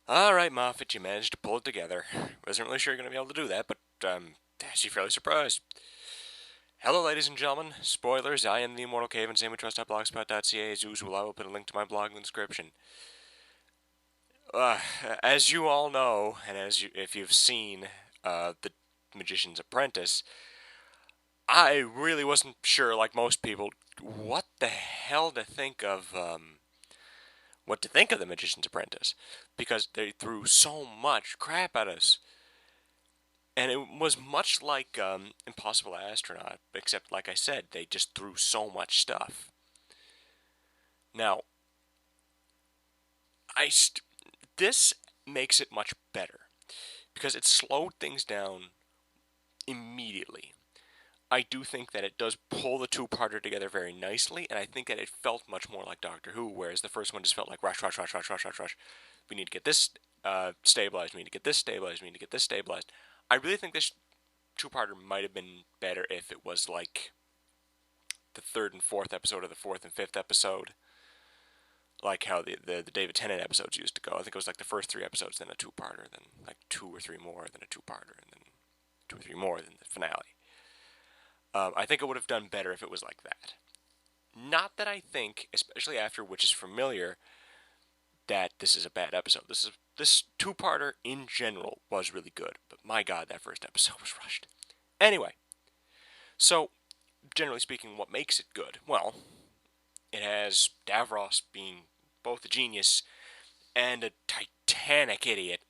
Alright, Moffat, you managed to pull it together. Wasn't really sure you're going to be able to do that, but actually fairly surprised. Hello, ladies and gentlemen. Spoilers, I am the Immortal Cave and sandwichtrust.blogspot.ca. As usual, I will put a link to my blog in the description. Uh, as you all know, and if you've seen The Magician's Apprentice, I really wasn't sure, like most people, what the hell to think of The Magician's Apprentice, because they threw so much crap at us. And it was much like Impossible Astronaut, except, like I said, they just threw so much stuff. Now, this makes it much better because it slowed things down immediately. I do think that it does pull the two-parter together very nicely, and I think that it felt much more like Doctor Who, whereas the first one just felt like rush, rush, rush, rush, rush, rush, rush. We need to get this stabilized. We need to get this stabilized. We need to get this stabilized. I really think this two-parter might have been better if it was like the third and fourth episode or the fourth and fifth episode, like how the David Tennant episodes used to go. I think it was like the first three episodes, then a two-parter, then like two or three more, then a two-parter, and then two or three more, then the finale. I think it would have done better if it was like that. Not that I think, especially after Which is Familiar, that this is a bad episode. This two-parter in general was really good, but my God, that first episode was rushed. Anyway, so generally speaking, what makes it good? Well, it has Davros being both a genius and a titanic idiot.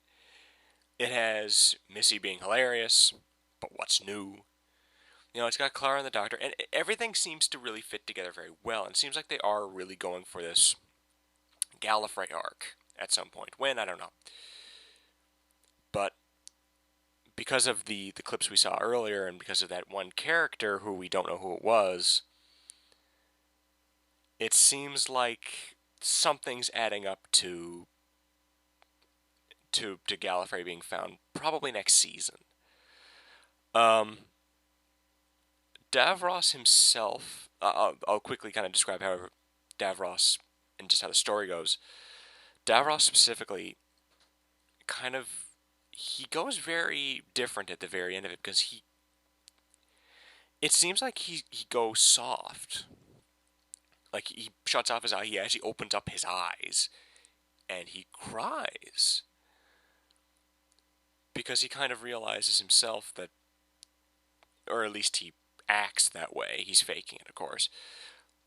It has Missy being hilarious, but what's new? It's got Clara and the Doctor, and everything seems to really fit together very well, and it seems like they are really going for this Gallifrey arc at some point. When, I don't know. But because of the clips we saw earlier, and because of that one character who we don't know who it was, it seems like something's adding up to Gallifrey being found probably next season. Davros himself, I'll quickly kind of describe how Davros and just how the story goes. Davros specifically, kind of, he goes very different at the very end of it because it seems like he goes soft. Like he shuts off his eye, he actually opens up his eyes and he cries because he kind of realizes himself that, or at least he acts that way. He's faking it, of course.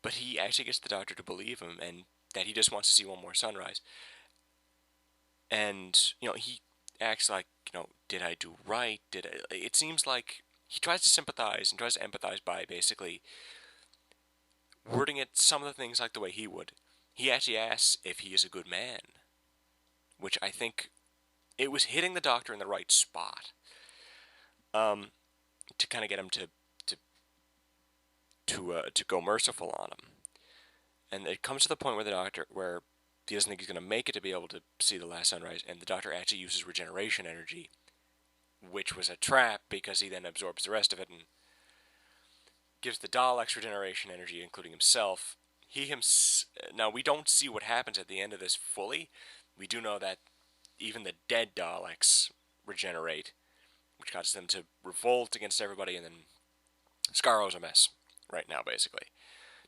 But he actually gets the Doctor to believe him and that he just wants to see one more sunrise. And, he acts like, did I do right? It seems like he tries to sympathize and tries to empathize by basically wording it some of the things like the way he would. He actually asks if he is a good man, which I think it was hitting the Doctor in the right spot. To kind of get him to go merciful on him. And it comes to the point where where he doesn't think he's going to make it to be able to see the last sunrise, and the Doctor actually uses regeneration energy, which was a trap because he then absorbs the rest of it and gives the Daleks regeneration energy, including himself. Now, we don't see what happens at the end of this fully. We do know that even the dead Daleks regenerate, which causes them to revolt against everybody, and then Scarro's a mess right now, basically.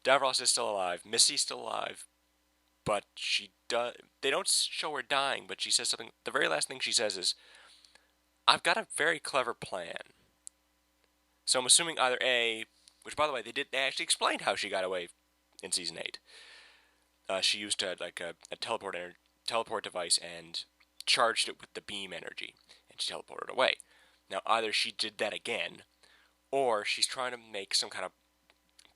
Davros is still alive. Missy's still alive, but they don't show her dying, but she says something. The very last thing she says is, I've got a very clever plan. So I'm assuming either A, which by the way, they actually explained how she got away in season 8. She used a teleport device and charged it with the beam energy, and she teleported away. Now either she did that again, or she's trying to make some kind of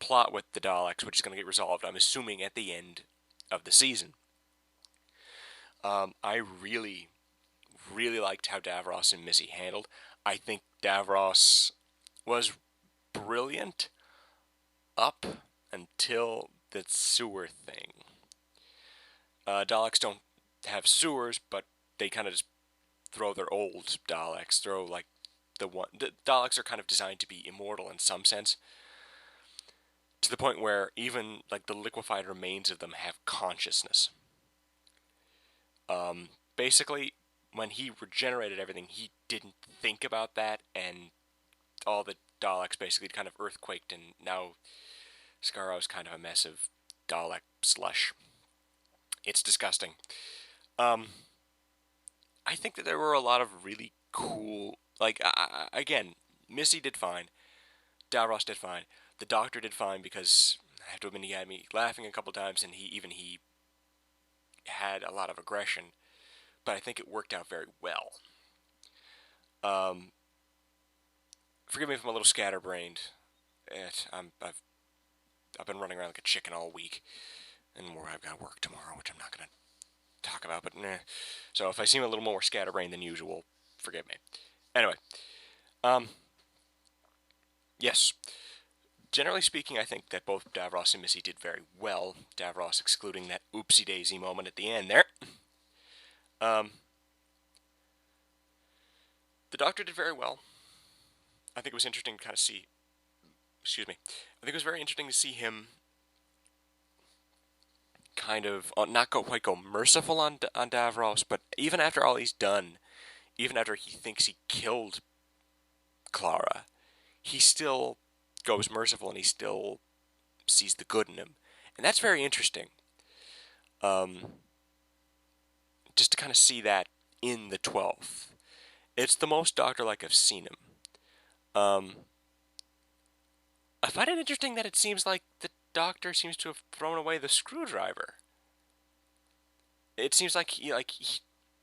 plot with the Daleks, which is going to get resolved, I'm assuming, at the end of the season. I really, really liked how Davros and Missy handled. I think Davros was brilliant up until the sewer thing. Daleks don't have sewers, but they kind of just throw their old Daleks. The Daleks are kind of designed to be immortal in some sense, to the point where even like the liquefied remains of them have consciousness. Basically, when he regenerated everything, he didn't think about that, and all the Daleks basically kind of earthquaked, and now Scarro's kind of a mess of Dalek slush. It's disgusting. Um, I think that there were a lot of really cool, like, again, Missy did fine, Davros did fine, the Doctor did fine because I have to admit he had me laughing a couple times, and he had a lot of aggression, but I think it worked out very well. Um, Forgive me if I'm a little scatterbrained. I've been running around like a chicken all week, and I've got work tomorrow, which I'm not going to talk about, but So if I seem a little more scatterbrained than usual, forgive me. Anyway, um, yes. Generally speaking, I think that both Davros and Missy did very well. Davros excluding that oopsie daisy moment at the end there. Um, the Doctor did very well. I think it was interesting to kind of see. Excuse me. I think it was very interesting to see him kind of not quite go merciful on Davros, but even after all he's done, even after he thinks he killed Clara, he still goes merciful and he still sees the good in him, and that's very interesting. Just to kind of see that in the 12th, it's the most Doctor-like I've seen him. I find it interesting that it seems like the Doctor seems to have thrown away the screwdriver. It seems like he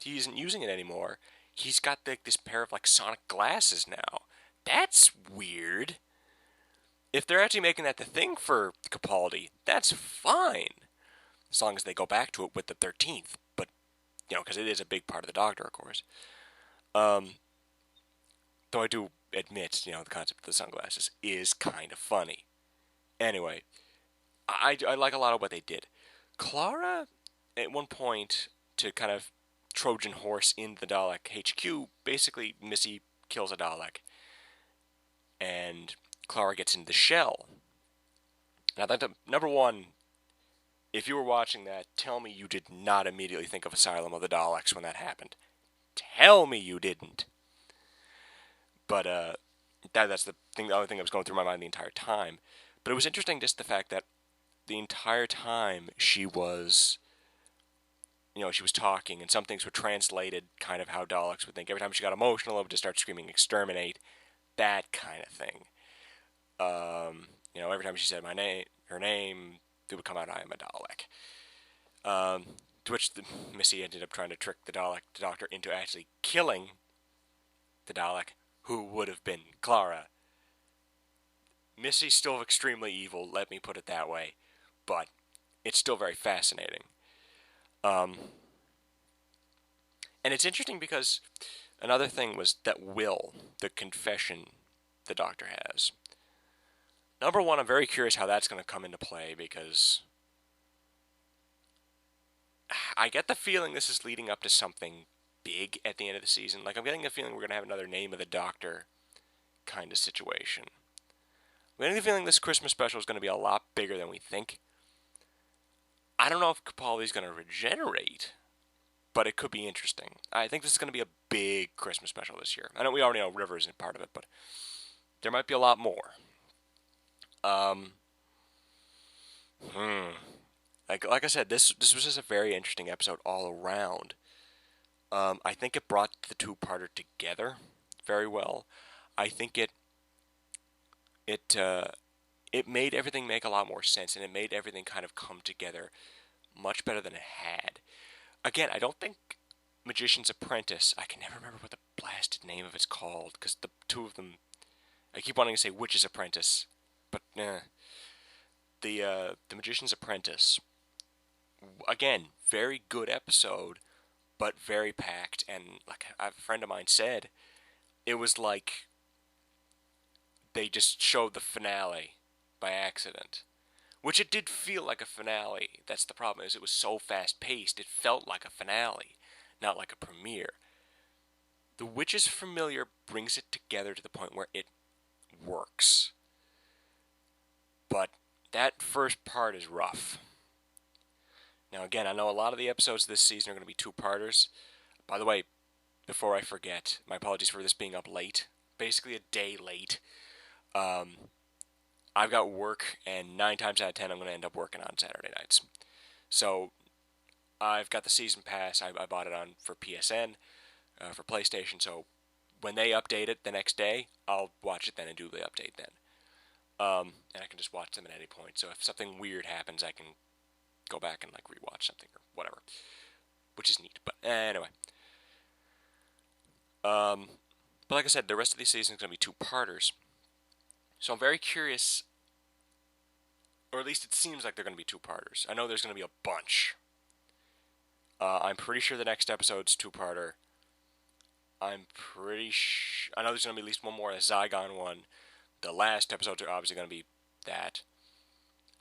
isn't using it anymore. He's got this pair of sonic glasses now. That's weird. If they're actually making that the thing for Capaldi, that's fine, as long as they go back to it with the 13th. But because it is a big part of the Doctor, of course. Though I do admit, the concept of the sunglasses is kind of funny. Anyway, I like a lot of what they did. Clara, at one point, to kind of Trojan horse in the Dalek HQ, basically Missy kills a Dalek, and Clara gets into the shell. Now, number one, if you were watching that, tell me you did not immediately think of Asylum of the Daleks when that happened. Tell me you didn't. But that's the other thing that was going through my mind the entire time. But it was interesting just the fact that the entire time she was talking, and some things were translated kind of how Daleks would think. Every time she got emotional, it would just start screaming, "Exterminate," that kind of thing. Every time she said her name, it would come out, "I am a Dalek." To which Missy ended up trying to trick the Doctor into actually killing the Dalek, who would have been Clara. Missy's still extremely evil, let me put it that way, but it's still very fascinating. And it's interesting because another thing was that will, the confession the Doctor has. Number one, I'm very curious how that's going to come into play, because I get the feeling this is leading up to something big at the end of the season. I'm getting the feeling we're going to have another Name of the Doctor kind of situation. I'm getting the feeling this Christmas special is going to be a lot bigger than we think. I don't know if Capaldi's going to regenerate, but it could be interesting. I think this is going to be a big Christmas special this year. I know we already know River isn't part of it, but there might be a lot more. Like I said, this was just a very interesting episode all around. I think it brought the two-parter together very well. I think it made everything make a lot more sense, and it made everything kind of come together much better than it had. Again, I don't think Magician's Apprentice, I can never remember what the blasted name of it's called, because the two of them, I keep wanting to say Witch's Apprentice, but the Magician's Apprentice, again, very good episode, but very packed, and like a friend of mine said, it was like they just showed the finale by accident. Which it did feel like a finale. That's the problem, is it was so fast-paced, it felt like a finale, not like a premiere. The Witch's Familiar brings it together to the point where it works. But that first part is rough. Now again, I know a lot of the episodes this season are going to be two-parters. By the way, before I forget, my apologies for this being up late, basically a day late. Um, I've got work, and 9 times out of 10, I'm going to end up working on Saturday nights. So I've got the season pass. I bought it on for PSN, for PlayStation. So when they update it the next day, I'll watch it then and do the update then. And I can just watch them at any point. So if something weird happens, I can go back and like rewatch something or whatever, which is neat. But anyway, but like I said, the rest of these seasons are going to be 2-parters. So I'm very curious, or at least it seems like they're going to be 2-parters. I know there's going to be a bunch. I'm pretty sure the next episode's 2-parter. I know there's going to be at least one more, a Zygon one. The last episodes are obviously going to be that.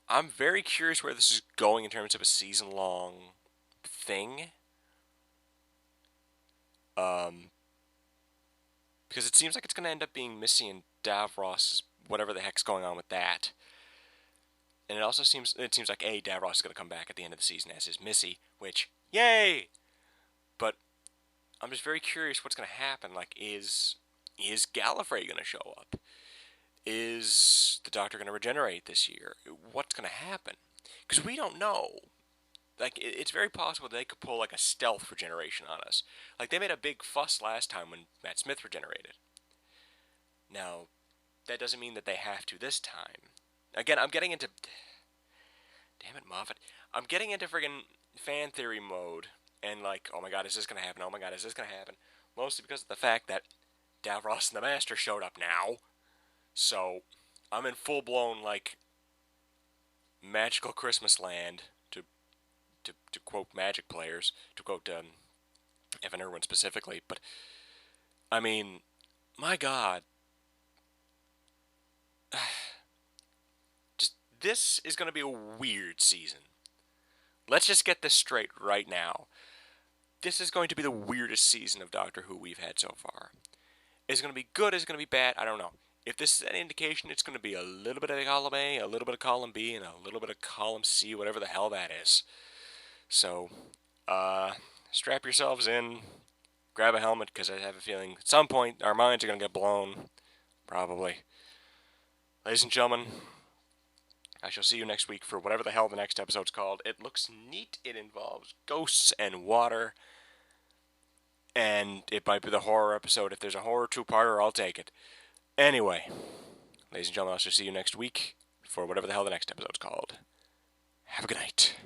I'm very curious where this is going in terms of a season-long thing. Because it seems like it's going to end up being Missy and Davros, whatever the heck's going on with that. And it seems like Davros is going to come back at the end of the season as his Missy, which, yay! But I'm just very curious what's going to happen. Like, is Gallifrey going to show up? Is the Doctor going to regenerate this year? What's going to happen? Because we don't know. Like, it's very possible they could pull, like, a stealth regeneration on us. Like, they made a big fuss last time when Matt Smith regenerated. Now, that doesn't mean that they have to this time. Again, I'm getting into... Damn it, Moffat. I'm getting into friggin' fan theory mode. And like, oh my god, is this going to happen? Oh my god, is this going to happen? Mostly because of the fact that Davros and the Master showed up now. So, I'm in full-blown, like, magical Christmas land, to quote Magic players, to quote Evan Irwin specifically. But, I mean, my god. This is going to be a weird season. Let's just get this straight right now. This is going to be the weirdest season of Doctor Who we've had so far. Is it going to be good? Is it going to be bad? I don't know. If this is any indication, it's going to be a little bit of column A, a little bit of column B, and a little bit of column C, whatever the hell that is. So, strap yourselves in, grab a helmet, because I have a feeling at some point our minds are going to get blown. Probably. Ladies and gentlemen, I shall see you next week for whatever the hell the next episode's called. It looks neat. It involves ghosts and water. And it might be the horror episode. If there's a horror 2-parter, I'll take it. Anyway, ladies and gentlemen, I shall see you next week for whatever the hell the next episode's called. Have a good night.